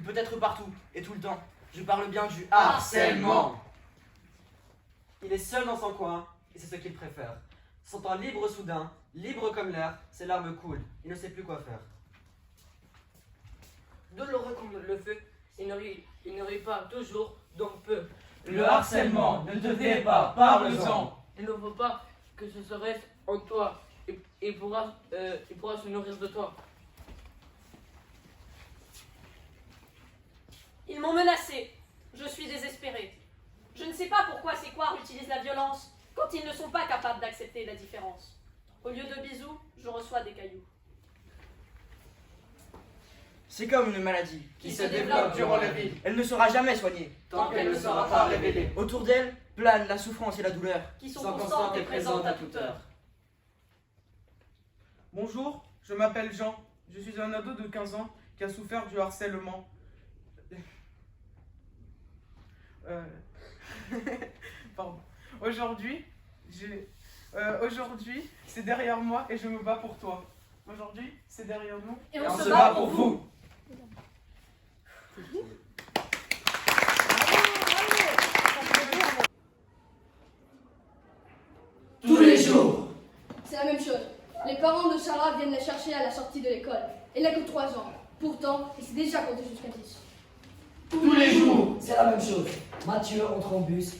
Il peut être partout et tout le temps. Je parle bien du harcèlement. Il est seul dans son coin, et c'est ce qu'il préfère. Se sentant libre soudain, libre comme l'air, ses larmes coulent. Il ne sait plus quoi faire. Douloureux comme le feu, il ne rit pas toujours, donc peu. Le harcèlement, ne te tais pas, parle-en. Il ne faut pas que ce reste en toi. Il pourra se nourrir de toi. Ils m'ont menacé. Je suis désespérée. Je ne sais pas pourquoi ces couards utilisent la violence quand ils ne sont pas capables d'accepter la différence. Au lieu de bisous, je reçois des cailloux. C'est comme une maladie Qui se développe durant la vie, Elle ne sera jamais soignée. tant qu'elle ne sera pas révélée. Autour d'elle plane la souffrance et la douleur. Qui sont Sont constantes et présentes à toute heure. Bonjour, je m'appelle Jean. Je suis un ado de 15 ans qui a souffert du harcèlement. Pardon. Aujourd'hui, c'est derrière moi et je me bats pour toi. Aujourd'hui, c'est derrière nous. Et On se bat pour vous. Tous les jours. C'est la même chose. Les parents de Sarah viennent la chercher à la sortie de l'école. Elle n'a que 3 ans. Pourtant, il s'est déjà compté jusqu'à 10. Tous les jours. C'est la même chose. Mathieu entre en bus,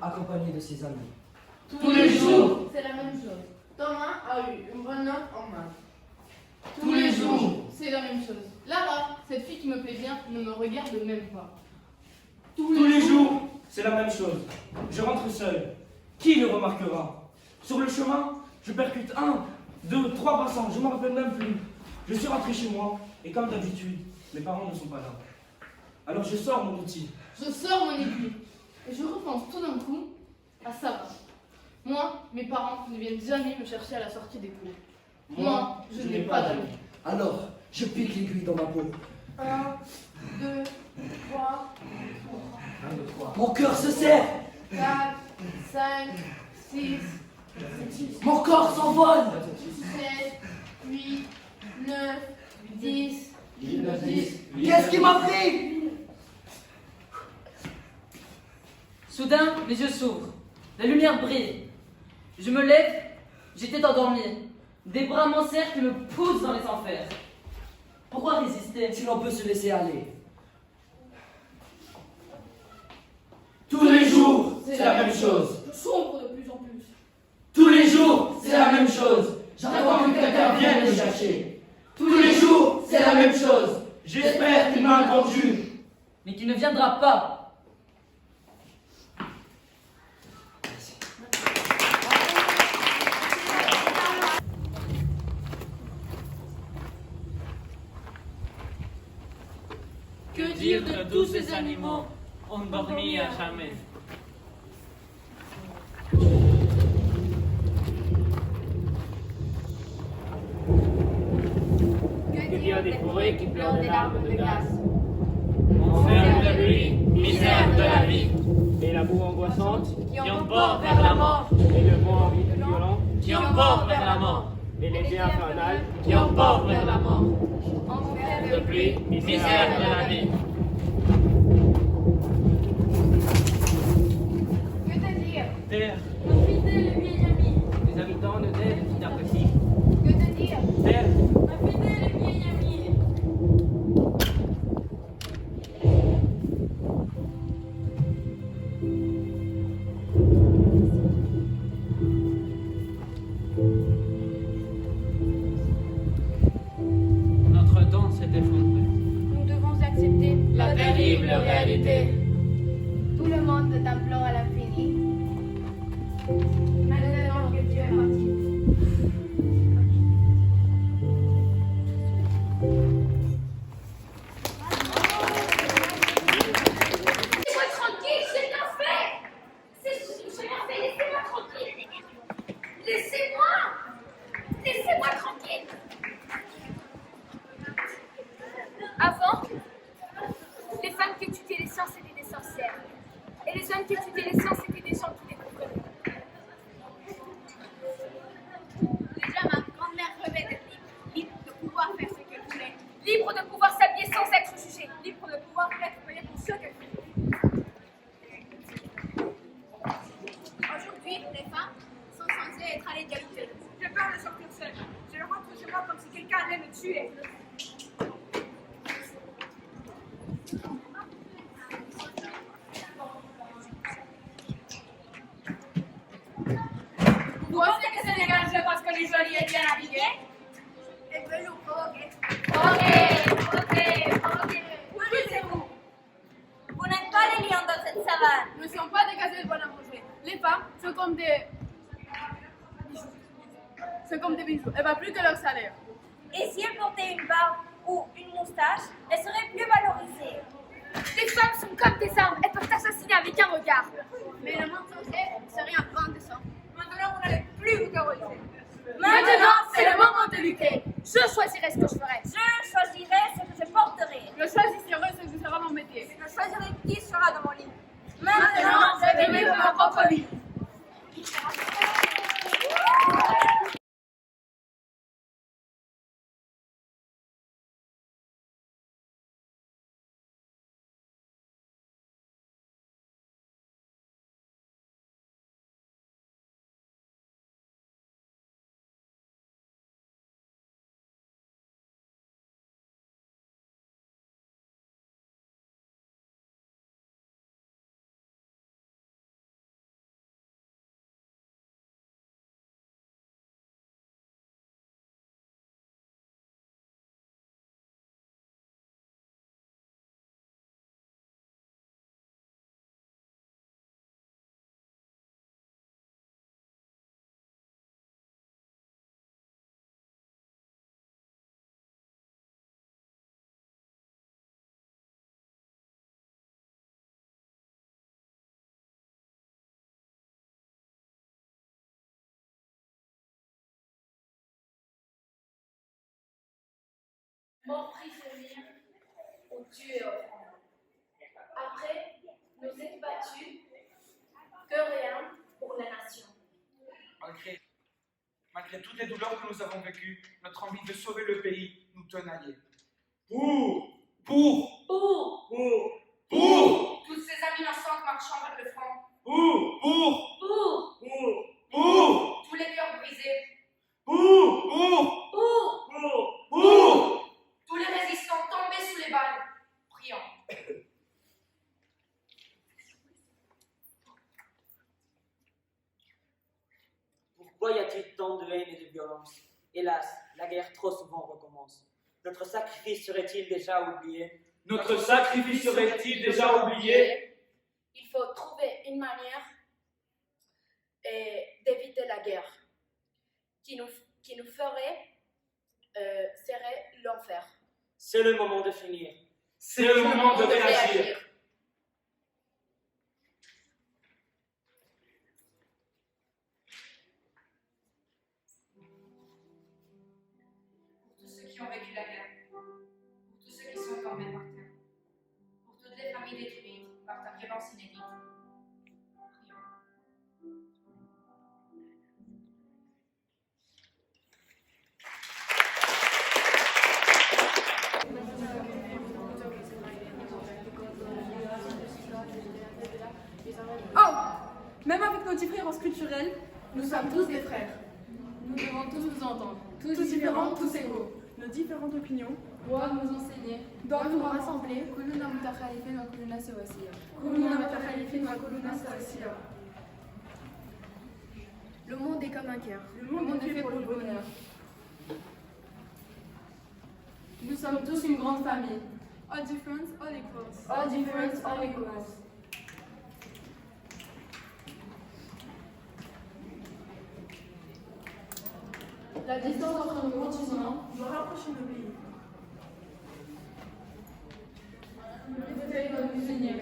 accompagné de ses amis. Tous les jours. C'est la même chose. Thomas a eu une bonne note en maths. Tous les jours. C'est la même chose. Lara, cette fille qui me plaît bien, ne me regarde même pas. Tous les jours. C'est la même chose. Je rentre seul. Qui le remarquera? Sur le chemin, je percute 1, 2, 3 passants. Je ne me rappelle même plus. Je suis rentré chez moi et comme d'habitude, mes parents ne sont pas là. Alors je sors mon outil. Je sors mon aiguille et je repense tout d'un coup à Sarah. Moi, mes parents ne viennent jamais me chercher à la sortie des cours. Moi, je n'ai pas d'amis. Alors, je pique l'aiguille dans ma peau. 1, 2, 3, 1, 2, 3. Mon cœur se serre. 4, 5, 6, Mon corps s'envole. 7, 8, 9, 10, 10. Qu'est-ce qui m'a pris? Soudain, mes yeux s'ouvrent. La lumière brille. Je me lève, j'étais endormi. Des bras m'encerclent et me poussent dans les enfers. Pourquoi résister? Si l'on peut se laisser aller. Tous les jours, c'est la même chose. Je sombre de plus en plus. Tous les jours, c'est la même chose. J'attends que quelqu'un vienne me chercher. Tous les jours, c'est la même chose. J'espère qu'il m'a entendu. Mais qui ne viendra pas. Que dire de tous ces animaux endormis à jamais? Que dire des forêts qui pleurent des larmes de glace? Enfer de pluie, misère de la vie, et la boue angoissante Qui emporte vers la mort, et le vent violent qui emporte vers la mort, et l'été infernal qui emporte vers la mort. enfer de pluie, misère de la vie. Que te dire? Terre, Mon fidèle vieil ami. les habitants de terre qui t'apprécient. Que te dire? Terre, Ma fidèle vieil ami. notre temps s'est effondré. Nous devons accepter La terrible réalité. Tout le monde t'implore à l'infini. Maintenant que Dieu est parti. Laissez-moi tranquille, j'ai rien fait. J'ai rien fait, laissez-moi tranquille. Laissez-moi tranquille. Avant, les femmes qui étudiaient les sciences étaient des sorcières. Et les hommes qui étudiaient les sciences étaient des gens qui découvraient. Déjà, ma grand-mère rêvait d'être libre, libre de pouvoir faire ce qu'elle voulait, libre de de pouvoir s'habiller sans être jugé, libre de pouvoir être payé pour ce que Aujourd'hui, les femmes sont censées être à l'égalité. J'ai peur de sortir seule. Je rentre chez moi comme si quelqu'un allait me tuer. Vous pensez que c'est légal parce que les jolis est bien habillé? Et veut nous provoquer. Ok. Où vivez-vous? Vous n'êtes pas les lions dans cette savane. Nous ne sommes pas des gazelles bonnes à manger. Les femmes sont comme des bijoux. C'est comme des bijoux. Elles valent plus que leur salaire. Et si elles portaient une barbe ou une moustache, elles seraient plus valorisées. Les femmes sont comme des armes. Elles peuvent assassiner avec un regard. Mais le mensonger serait un peu indécent. Maintenant, vous n'allez plus vous terroriser. Maintenant, c'est le moment de lutter. Je choisirai ce que je ferai. Je choisirai ce que je porterai. Je choisirai ce que sera mon métier. Je choisirai qui sera dans mon lit. Maintenant, je vais vivre ma propre vie. Mort prisonnier, ou tué au front. Après, nous êtes battus, que rien pour la nation. Malgré toutes les douleurs que nous avons vécues, notre envie de sauver le pays nous tenaillait. Pour tous ces amis innocents marchant vers le front. Pour tous les cœurs brisés. Pour tous les résistants tombés sous les balles. Prions. Pourquoi y a-t-il tant de haine et de violence? Hélas, la guerre trop souvent recommence. Notre sacrifice serait-il déjà oublié? Notre sacrifice serait-il déjà oublié? Il faut trouver une manière d'éviter la guerre qui nous ferait serait l'enfer. C'est le moment de finir. C'est le moment de réagir. Pour tous ceux qui ont vécu la guerre, pour tous ceux qui sont tombés par terre, pour toutes les familles détruites par ta violence inédite. Prions. Oh! Même avec nos différences culturelles, nous sommes tous des frères. Nous devons tous nous entendre. Tous différents, tous égaux. Nos différentes opinions doivent nous enseigner, doivent nous rassembler. Le monde est comme un cœur. Le monde est fait pour le bonheur. Nous sommes tous une grande famille. All different, all equals. All different, all equals. La distance entre nos continents doit rapprocher nos pays. Liberté doit nous unir.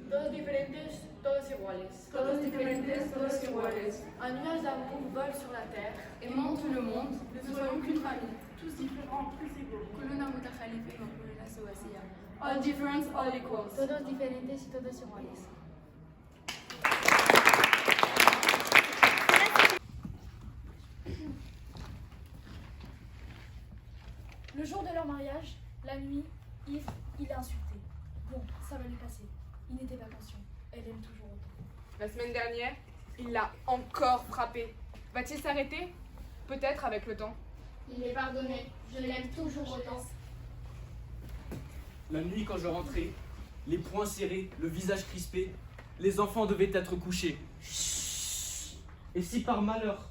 Todos diferentes, todos iguales. Todos diferentes, todos iguales. Un nuage d'amour vole sur la terre. Aimant tout le monde, ne soyons qu'une famille. Tous différents, tous égaux. All different, all equals. Todos diferentes y todos iguales. Le jour de leur mariage, La nuit, Yves, il a insulté. Bon, ça va lui passer. Il n'était pas conscient. Elle aime toujours autant. La semaine dernière, il l'a encore frappé. Va-t-il s'arrêter? Peut-être avec le temps. Il est pardonné. Je l'aime toujours autant. La nuit, quand je rentrais, les poings serrés, le visage crispé, les enfants devaient être couchés. Chut. Et si par malheur,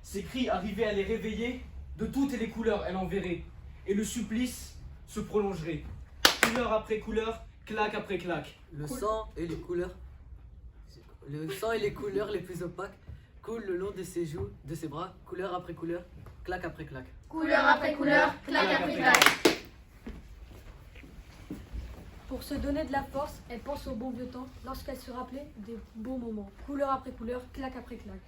ces cris arrivaient à les réveiller, de toutes les couleurs elle enverrait, et le supplice se prolongerait. Couleur après couleur, claque après claque. Le sang et les couleurs les plus opaques coulent le long de ses joues, de ses bras, couleur après couleur, claque après claque. Couleur après couleur, claque après claque. Pour se donner de la force, elle pense au bon vieux temps lorsqu'elle se rappelait des beaux moments. Couleur après couleur, claque après claque.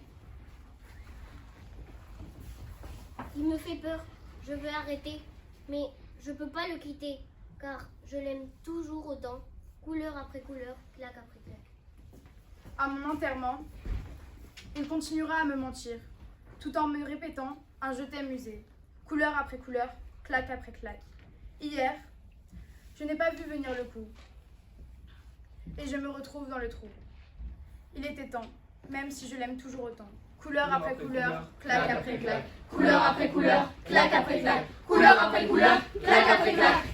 Il me fait peur. Je veux arrêter. Mais je peux pas le quitter. Car je l'aime toujours autant. Couleur après couleur, claque après claque. À mon enterrement, il continuera à me mentir, tout en me répétant un je t'aime usé. Couleur après couleur, claque après claque. Hier, je n'ai pas vu venir le coup. Et je me retrouve dans le trou. Il était temps, même si je l'aime toujours autant. Couleur après couleur, claque après claque. Couleur après couleur, claque après claque. Couleur après couleur, claque après claque.